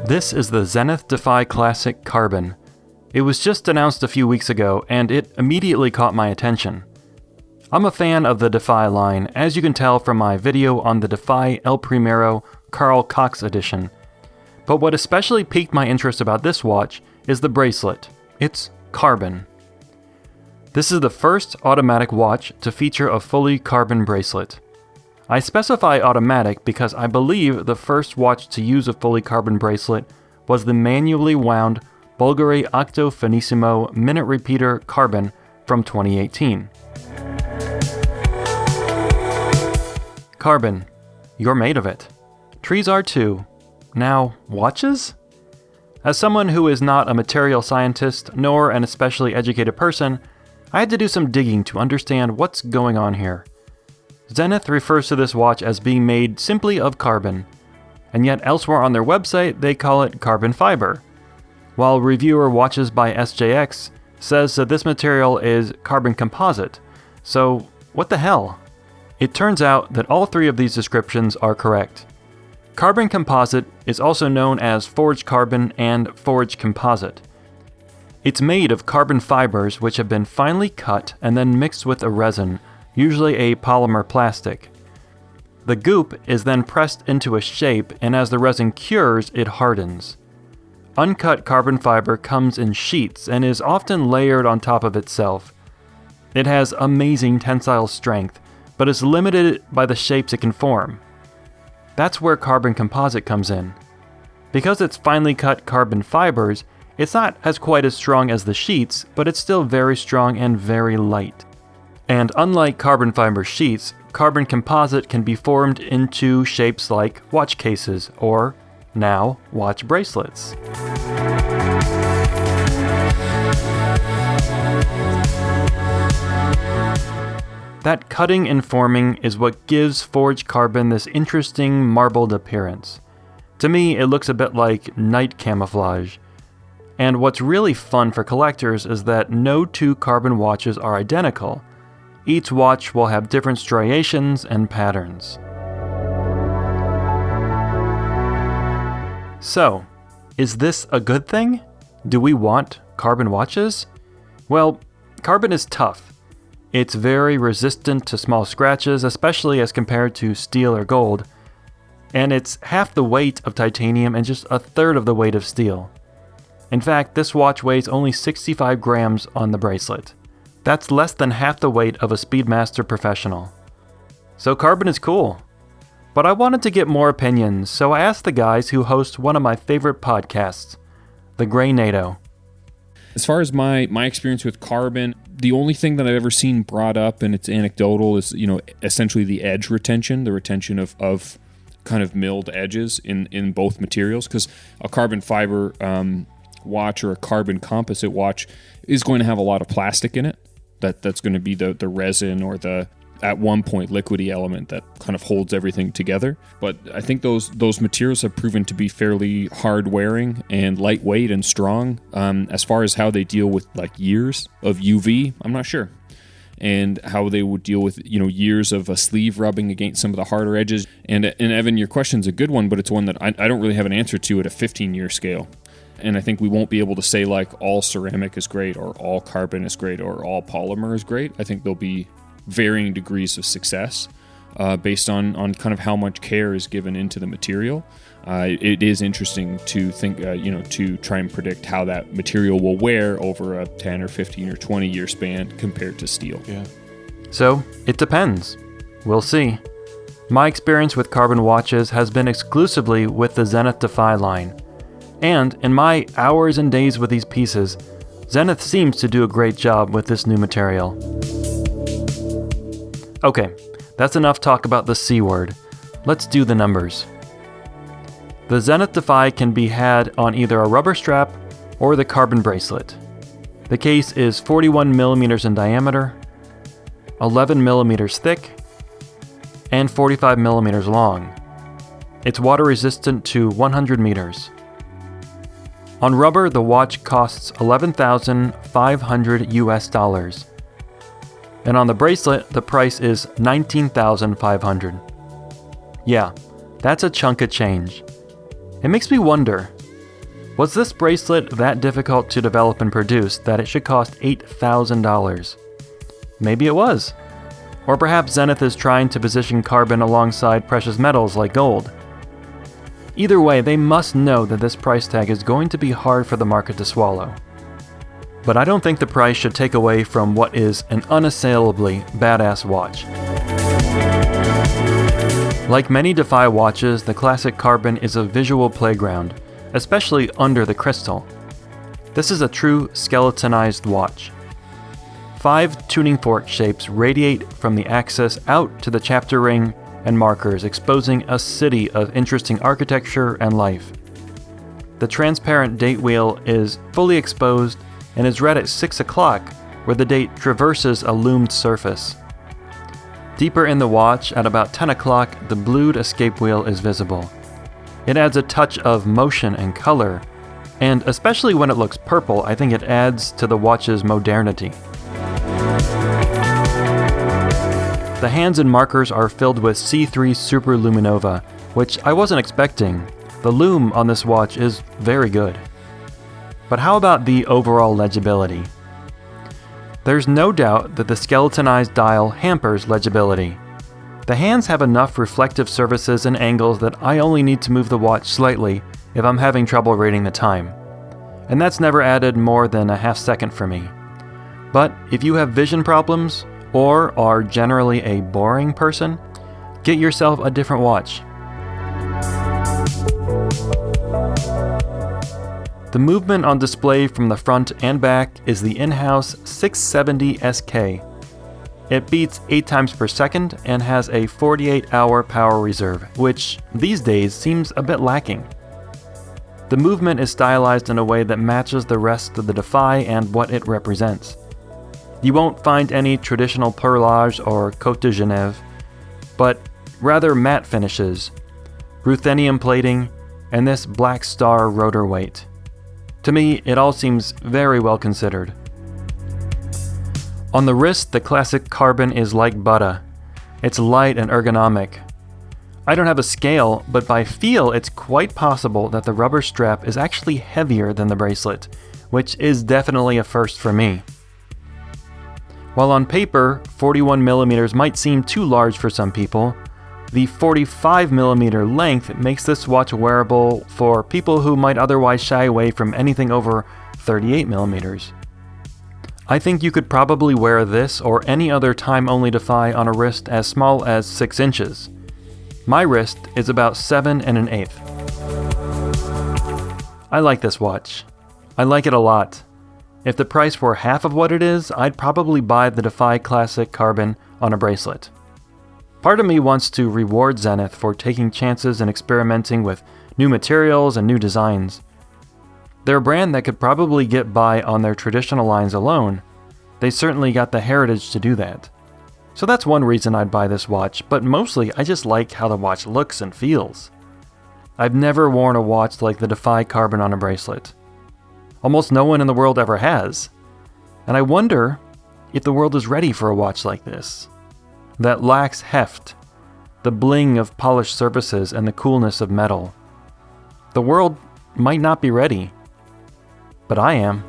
This is the Zenith Defy Classic Carbon. It was just announced a few weeks ago, and it immediately caught my attention. I'm a fan of the Defy line, as you can tell from my video on the Defy El Primero Carl Cox edition. But what especially piqued my interest about this watch is the bracelet. It's carbon. This is the first automatic watch to feature a fully carbon bracelet. I specify automatic because I believe the first watch to use a fully carbon bracelet was the manually wound Bulgari Octo Finissimo minute repeater carbon from 2018. Carbon. You're made of it. Trees are too. Now, watches? As someone who is not a material scientist nor an especially educated person, I had to do some digging to understand what's going on here. Zenith refers to this watch as being made simply of carbon, and yet elsewhere on their website they call it carbon fiber, while reviewer Watches by SJX says that this material is carbon composite. So, what the hell? It turns out that all three of these descriptions are correct. Carbon composite is also known as forged carbon and forged composite. It's made of carbon fibers which have been finely cut and then mixed with a resin, usually a polymer plastic. The goop is then pressed into a shape, and as the resin cures, it hardens. Uncut carbon fiber comes in sheets and is often layered on top of itself. It has amazing tensile strength, but is limited by the shapes it can form. That's where carbon composite comes in. Because it's finely cut carbon fibers, it's not as quite as strong as the sheets, but it's still very strong and very light. And unlike carbon fiber sheets, carbon composite can be formed into shapes like watch cases or, now, watch bracelets. That cutting and forming is what gives forged carbon this interesting marbled appearance. To me, it looks a bit like night camouflage. And what's really fun for collectors is that no two carbon watches are identical. Each watch will have different striations and patterns. So, is this a good thing? Do we want carbon watches? Well, carbon is tough. It's very resistant to small scratches, especially as compared to steel or gold. And it's half the weight of titanium and just a third of the weight of steel. In fact, this watch weighs only 65 grams on the bracelet. That's less than half the weight of a Speedmaster Professional. So carbon is cool. But I wanted to get more opinions, so I asked the guys who host one of my favorite podcasts, The Grey NATO. As far as my experience with carbon, the only thing that I've ever seen brought up, and it's anecdotal, is essentially the edge retention, the retention of kind of milled edges in both materials, because a carbon fiber watch or a carbon composite watch is going to have a lot of plastic in it. That's going to be the resin or the, at one point, liquidy element that kind of holds everything together. But I think those materials have proven to be fairly hard wearing and lightweight and strong. As far as how they deal with like years of UV, I'm not sure. And how they would deal with years of a sleeve rubbing against some of the harder edges. And Evan, your question's a good one, but it's one that I don't really have an answer to at a 15-year scale. And I think we won't be able to say like all ceramic is great or all carbon is great or all polymer is great. I think there'll be varying degrees of success based on kind of how much care is given into the material. It is interesting to think, to try and predict how that material will wear over a 10 or 15 or 20 year span compared to steel. Yeah. So it depends. We'll see. My experience with carbon watches has been exclusively with the Zenith Defy line. And in my hours and days with these pieces, Zenith seems to do a great job with this new material. Okay, that's enough talk about the C word. Let's do the numbers. The Zenith Defy can be had on either a rubber strap or the carbon bracelet. The case is 41 millimeters in diameter, 11 millimeters thick, and 45 millimeters long. It's water resistant to 100 meters. On rubber, the watch costs $11,500 US. And on the bracelet, the price is $19,500. Yeah, that's a chunk of change. It makes me wonder, Was this bracelet that difficult to develop and produce that it should cost $8,000? Maybe it was. Or perhaps Zenith is trying to position carbon alongside precious metals like gold. Either way, they must know that this price tag is going to be hard for the market to swallow. But I don't think the price should take away from what is an unassailably badass watch. Like many Defy watches, the Classic Carbon is a visual playground, especially under the crystal. This is a true skeletonized watch. 5 tuning fork shapes radiate from the axis out to the chapter ring and markers, exposing a city of interesting architecture and life. The transparent date wheel is fully exposed and is read at 6 o'clock, where the date traverses a loomed surface. Deeper in the watch, at about 10 o'clock, the blued escape wheel is visible. It adds a touch of motion and color, and especially when it looks purple, I think it adds to the watch's modernity. The hands and markers are filled with C3 Superluminova, which I wasn't expecting. The lume on this watch is very good. But how about the overall legibility? There's no doubt that the skeletonized dial hampers legibility. The hands have enough reflective surfaces and angles that I only need to move the watch slightly if I'm having trouble reading the time. And that's never added more than a half second for me. But if you have vision problems, or are generally a boring person, get yourself a different watch. The movement on display from the front and back is the in-house 670 SK. It beats 8 times per second and has a 48-hour power reserve, which these days seems a bit lacking. The movement is stylized in a way that matches the rest of the Defy and what it represents. You won't find any traditional perlage or Côte de Genève, but rather matte finishes, ruthenium plating, and this black star rotor weight. To me, it all seems very well considered. On the wrist, the Classic Carbon is like butter. It's light and ergonomic. I don't have a scale, but by feel it's quite possible that the rubber strap is actually heavier than the bracelet, which is definitely a first for me. While on paper, 41mm might seem too large for some people, the 45mm length makes this watch wearable for people who might otherwise shy away from anything over 38mm. I think you could probably wear this or any other time-only Defy on a wrist as small as 6 inches. My wrist is about 7 1/8. I like this watch. I like it a lot. If the price were half of what it is, I'd probably buy the Defy Classic Carbon on a bracelet. Part of me wants to reward Zenith for taking chances and experimenting with new materials and new designs. They're a brand that could probably get by on their traditional lines alone. They certainly got the heritage to do that. So that's one reason I'd buy this watch, but mostly I just like how the watch looks and feels. I've never worn a watch like the Defy Carbon on a bracelet. Almost no one in the world ever has. And I wonder if the world is ready for a watch like this. That lacks heft, the bling of polished surfaces and the coolness of metal. The world might not be ready, but I am.